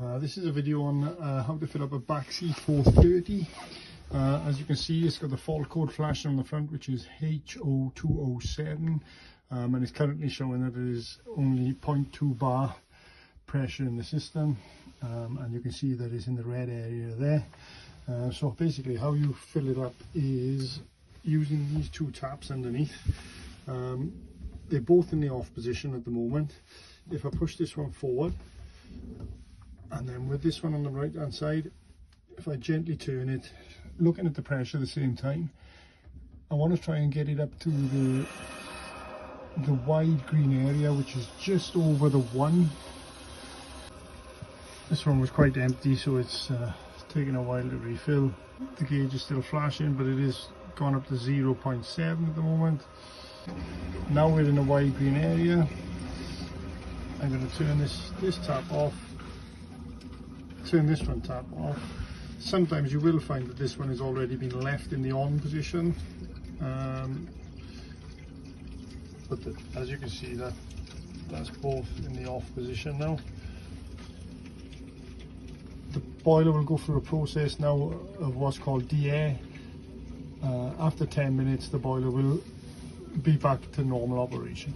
This is a video on how to fit up a Baxi 430. As you can see, it's got the fault code flashing on the front, which is HO207, and it's currently showing that it is only 0.2 bar pressure in the system, and you can see that it's in the red area there. So basically how you fill it up is using these two taps underneath. They're both in the off position at the moment. If I push this one forward, and then with this one on the right hand side, if I gently turn it, looking at the pressure at the same time, I want to try and get it up to the wide green area, which is just over the 1. This one was quite empty, so it's taking a while to refill. The gauge is still flashing, but it is gone up to 0.7 at the moment. Now we're in the wide green area. I'm going to turn this tap off, turn this one tap off. Sometimes you will find that this one has already been left in the on position, as you can see, that's both in the off position now. The boiler will go through a process now of what's called de-air. After 10 minutes the boiler will be back to normal operation.